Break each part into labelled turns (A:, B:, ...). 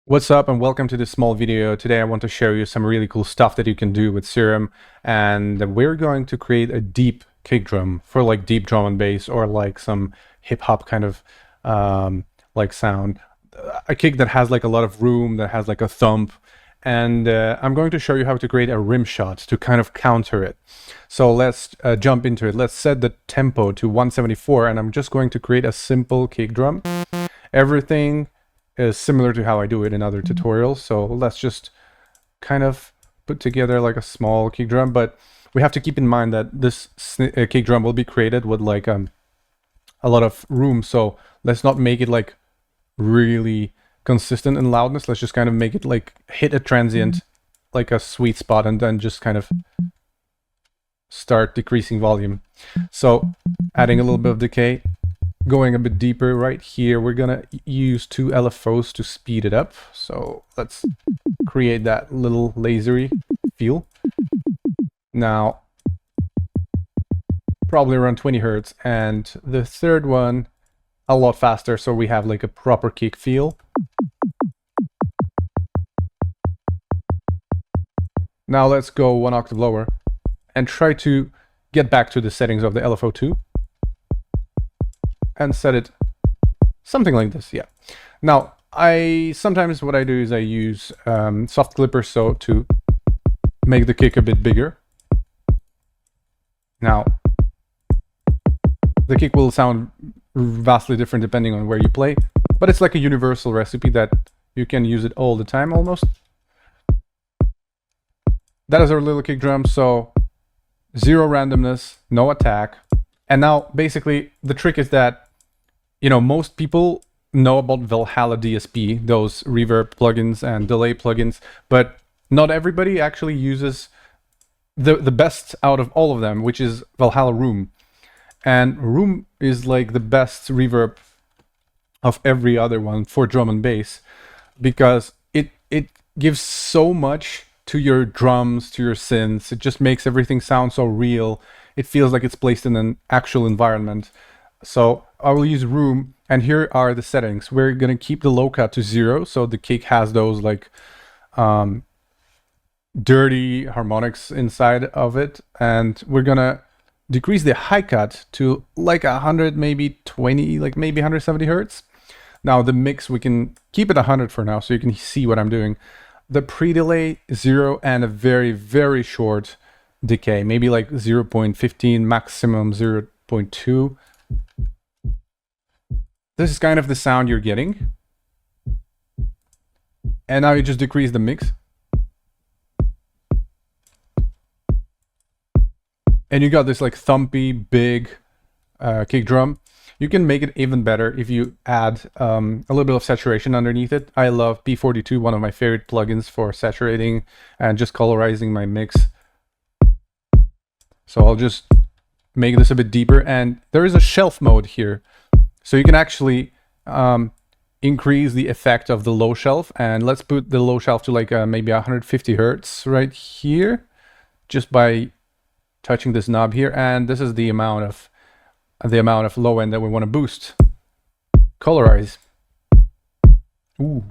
A: What's up and welcome to this small video. Today I want to show you some really cool stuff that you can do with SERUM, and we're going to create a deep kick drum for like deep drum and bass or like some hip hop kind of like sound. A kick that has like a lot of room, that has like a thump, and I'm going to show you how to create a rim shot to kind of counter it. So let's jump into it. Let's set the tempo to 174 and I'm just going to create a simple kick drum. Everything is similar to how I do it in other tutorials. So let's just kind of put together like a small kick drum, but we have to keep in mind that this kick drum will be created with like a lot of room. So let's not make it like really consistent in loudness. Let's just kind of make it like hit a transient, like a sweet spot, and then just kind of start decreasing volume. So adding a little bit of decay. Going a bit deeper right here, we're gonna use 2 LFOs to speed it up. So let's create that little lasery feel. Now, probably around 20 hertz, and the third one a lot faster, so we have like a proper kick feel. Now let's go 1 octave lower and try to get back to the settings of the LFO2. And set it something like this. Yeah. Now sometimes what I do is I use soft clippers so to make the kick a bit bigger. Now the kick will sound vastly different depending on where you play, but it's like a universal recipe that you can use it all the time almost. That is our little kick drum, so 0 randomness, no attack. And now basically the trick is that, you know, most people know about Valhalla DSP, those reverb plugins and delay plugins, but not everybody actually uses the best out of all of them, which is Valhalla Room. And Room is like the best reverb of every other one for drum and bass, because it gives so much to your drums, to your synths. It just makes everything sound so real. It feels like it's placed in an actual environment. So I will use Room, and here are the settings. We're gonna keep the low cut to 0, so the kick has those like dirty harmonics inside of it, and we're gonna decrease the high cut to like 100, maybe 20, like maybe 170 hertz. Now the mix, we can keep it 100 for now, so you can see what I'm doing. The pre-delay 0 and a very, very short decay, maybe like 0.15, maximum 0.2. This is kind of the sound you're getting. And now you just decrease the mix. And you got this like thumpy, big kick drum. You can make it even better if you add a little bit of saturation underneath it. I love P42, one of my favorite plugins for saturating and just colorizing my mix. So I'll just make this a bit deeper, and there is a shelf mode here. So you can actually increase the effect of the low shelf, and let's put the low shelf to like maybe 150 hertz right here, just by touching this knob here. And this is the amount of low end that we want to boost. Colorize. Ooh.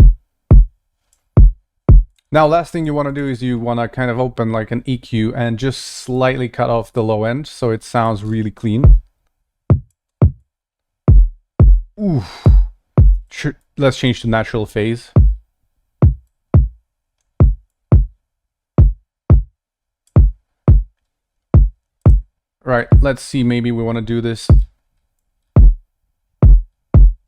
A: Now, last thing you want to do is you want to kind of open like an EQ and just slightly cut off the low end so it sounds really clean. Ooh. Let's change to natural phase. Right, let's see, maybe we want to do this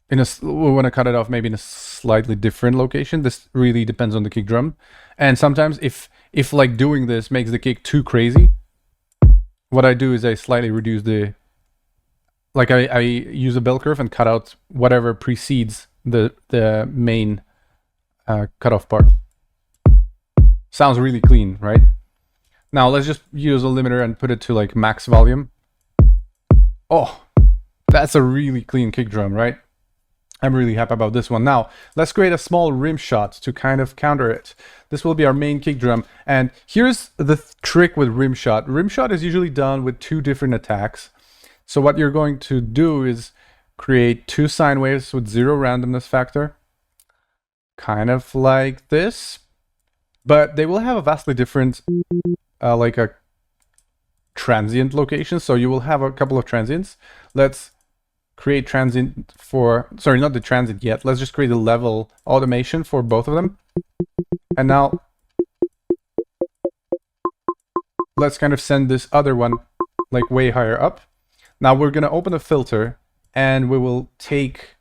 A: in a, we want to cut it off maybe in a slightly different location. This really depends on the kick drum. And sometimes if like doing this makes the kick too crazy, what I do is I slightly reduce the, like I use a bell curve and cut out whatever precedes the main cutoff part. Sounds really clean, right? Now let's just use a limiter and put it to like max volume. Oh, that's a really clean kick drum, right? I'm really happy about this one. Now let's create a small rim shot to kind of counter it. This will be our main kick drum, and here's the trick with rim shot. Rim shot is usually done with 2 different attacks. So what you're going to do is create 2 sine waves with 0 randomness factor, kind of like this, but they will have a vastly different, like a transient location. So you will have a couple of transients. Let's create transient for, sorry, not the transient yet. Let's just create a level automation for both of them. And now let's kind of send this other one like way higher up. Now we're going to open a filter and we will take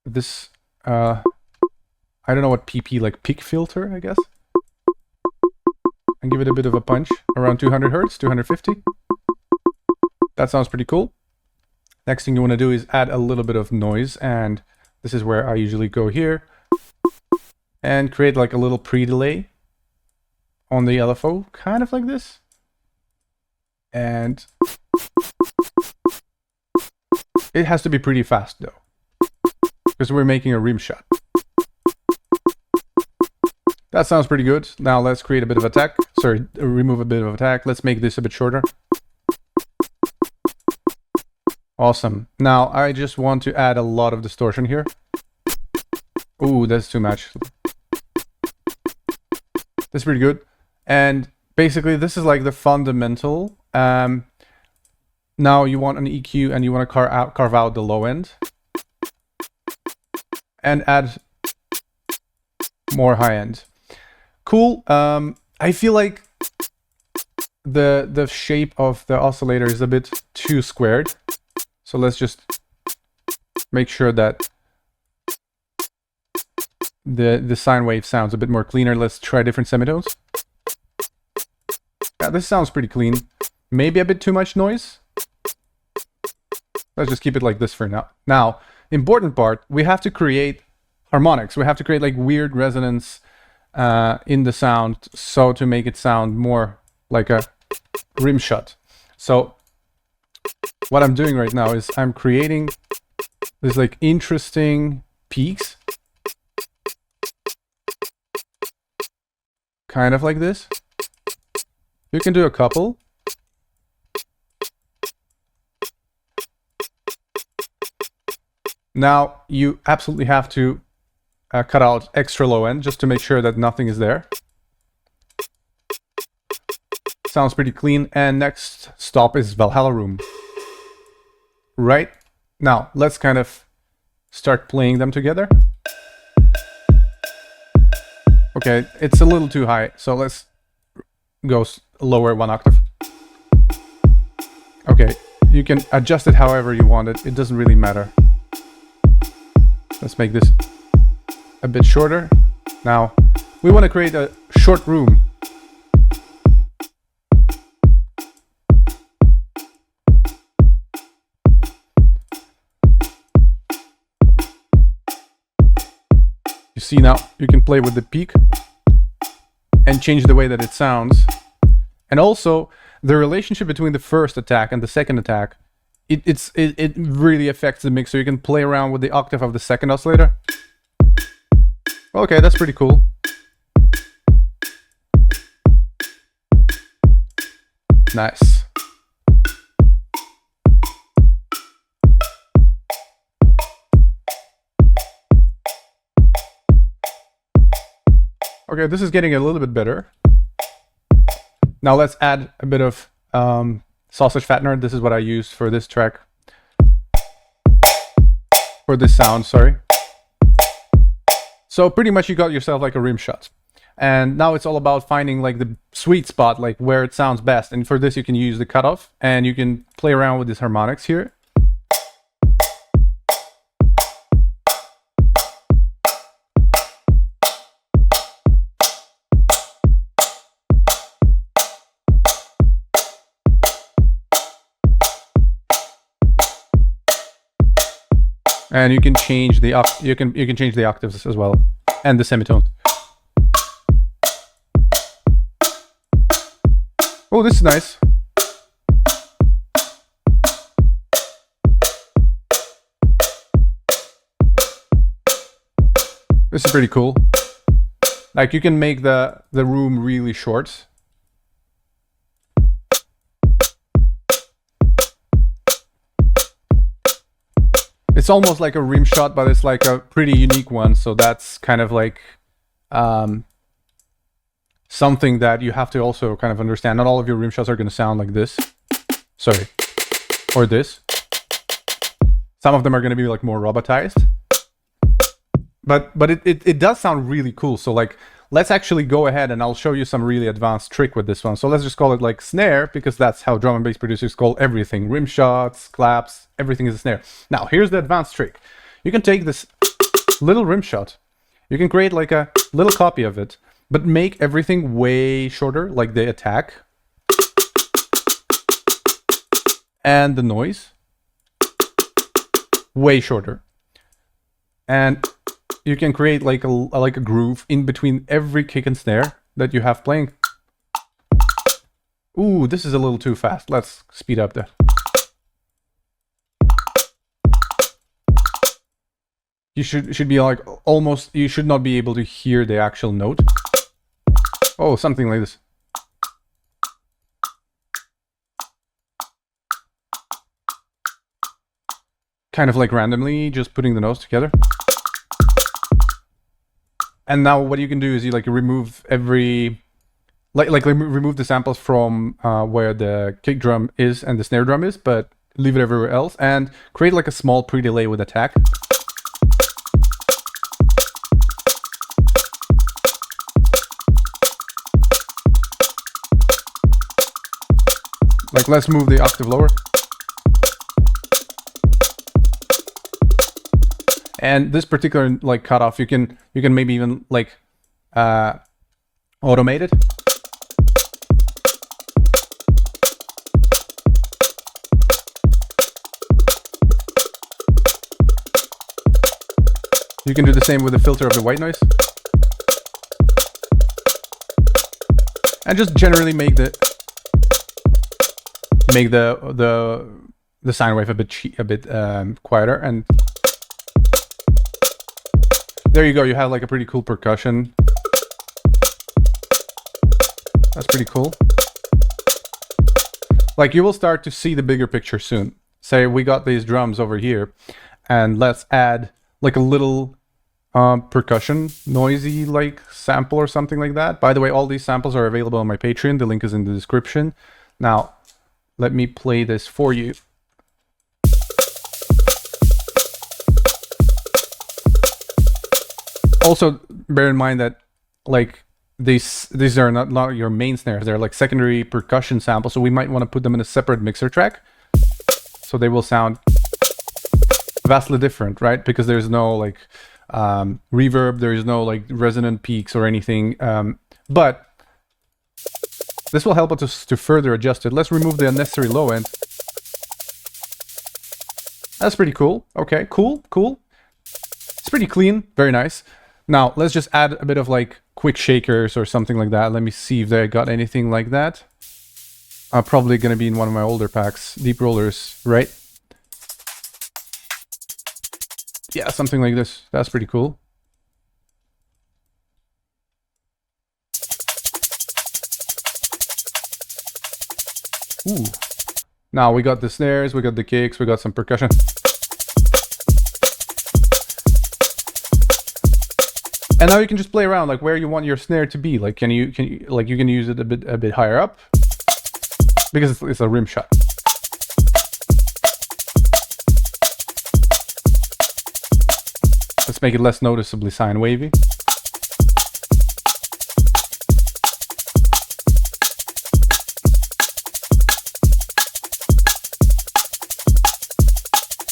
A: this, I don't know what PP, like peak filter, I guess, and give it a bit of a punch around 200 Hertz, 250. That sounds pretty cool. Next thing you want to do is add a little bit of noise, and this is where I usually go here and create like a little pre-delay on the LFO, kind of like this. And it has to be pretty fast though, because we're making a rim shot. That sounds pretty good. Now let's create a bit of attack. Sorry, remove a bit of attack. Let's make this a bit shorter. Awesome. Now I just want to add a lot of distortion here. Ooh, that's too much. That's pretty good. And basically this is like the fundamental. Now you want an EQ and you want to carve out the low end. And add more high end. Cool. I feel like the shape of the oscillator is a bit too squared. So let's just make sure that the sine wave sounds a bit more cleaner. Let's try different semitones. Yeah, this sounds pretty clean. Maybe a bit too much noise. Let's just keep it like this for now. Now, important part, we have to create harmonics. We have to create like weird resonance in the sound, so to make it sound more like a rim shot. So what I'm doing right now is I'm creating this like interesting peaks, kind of like this. You can do a couple. Now you absolutely have to cut out extra low end just to make sure that nothing is there. Sounds pretty clean. And next stop is Valhalla Room. Right now, let's kind of start playing them together. Okay, it's a little too high, so let's go lower 1 octave. Okay, you can adjust it however you want it. It doesn't really matter. Let's make this a bit shorter. Now, we want to create a short room. You see now, you can play with the peak and change the way that it sounds. And also, the relationship between the first attack and the second attack, it really affects the mix. So you can play around with the octave of the second oscillator. Okay, that's pretty cool. Nice. Okay, this is getting a little bit better. Now let's add a bit of sausage fattener. This is what I used for this track. For this sound, sorry. So pretty much you got yourself like a rim shot. And now it's all about finding like the sweet spot, like where it sounds best. And for this you can use the cutoff and you can play around with these harmonics here. And you can change the you can change the octaves as well, and the semitones. Oh, this is nice. This is pretty cool. Like you can make the room really short. It's almost like a Rimshot, but it's like a pretty unique one. So that's kind of like something that you have to also kind of understand. Not all of your Rimshots are going to sound like this. Sorry. Or this. Some of them are going to be like more robotized. But it does sound really cool. So like, let's actually go ahead and I'll show you some really advanced trick with this one. So let's just call it like snare, because that's how drum and bass producers call everything. Rimshots, claps, everything is a snare. Now, here's the advanced trick. You can take this little Rimshot. You can create like a little copy of it, but make everything way shorter, like the attack. And the noise. Way shorter. And you can create like a groove in between every kick and snare that you have playing. Ooh, this is a little too fast. Let's speed up that. You should be like almost, you should not be able to hear the actual note. Oh, something like this. Kind of like randomly just putting the notes together. And now what you can do is you like remove every, remove the samples from where the kick drum is and the snare drum is, but leave it everywhere else, and create like a small pre-delay with attack. Like, let's move the octave lower. And this particular like cutoff, you can maybe even like automate it. You can do the same with the filter of the white noise. And just generally make the sine wave a bit quieter, and there you go. You have like a pretty cool percussion. That's pretty cool. Like, you will start to see the bigger picture soon. Say we got these drums over here, and let's add like a little percussion noisy like sample or something like that. By the way, all these samples are available on my Patreon. The link is in the description. Now, let me play this for you. Also, bear in mind that like these are not your main snares. They're like secondary percussion samples, so we might want to put them in a separate mixer track, so they will sound vastly different, right? Because there's no like reverb, there is no like resonant peaks or anything. But this will help us to further adjust it. Let's remove the unnecessary low end. That's pretty cool. Okay, cool. It's pretty clean, very nice. Now, let's just add a bit of like quick shakers or something like that. Let me see if they got anything like that. Probably going to be in one of my older packs. Deep rollers, right? Yeah, something like this. That's pretty cool. Ooh. Now we got the snares, we got the kicks, we got some percussion. And now you can just play around like where you want your snare to be. Like, can you use it a bit higher up, because it's a Rimshot. Let's make it less noticeably sine wavy.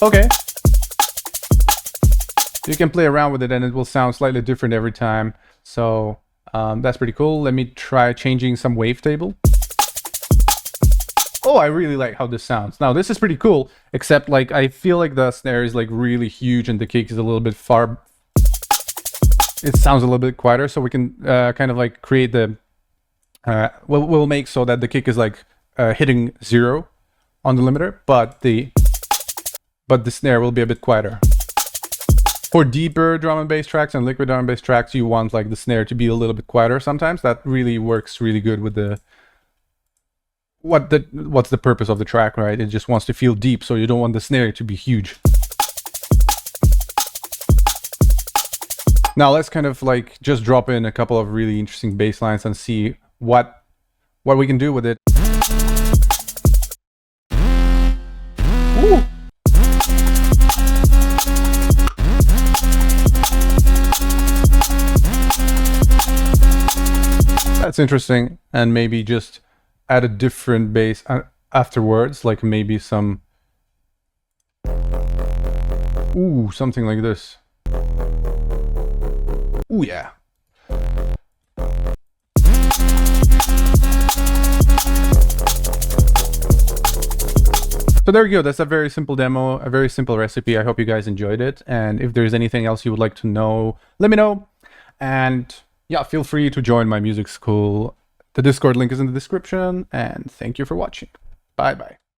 A: Okay. You can play around with it and it will sound slightly different every time. So that's pretty cool. Let me try changing some wavetable. Oh, I really like how this sounds. Now this is pretty cool, except like I feel like the snare is like really huge and the kick is a little bit far. It sounds a little bit quieter, so we can kind of like create the we'll make so that the kick is like hitting 0 on the limiter, but the snare will be a bit quieter. For deeper drum and bass tracks and liquid drum and bass tracks, you want like the snare to be a little bit quieter sometimes. That really works really good with the what's the purpose of the track, right? It just wants to feel deep, so you don't want the snare to be huge. Now let's kind of like just drop in a couple of really interesting bass lines and see what we can do with it. Ooh. That's interesting, and maybe just add a different bass afterwards, like maybe some, ooh, something like this. Ooh, yeah. So there you go, that's a very simple demo, a very simple recipe. I hope you guys enjoyed it, and if there's anything else you would like to know, let me know. And yeah, feel free to join my music school. The Discord link is in the description, and thank you for watching. Bye bye.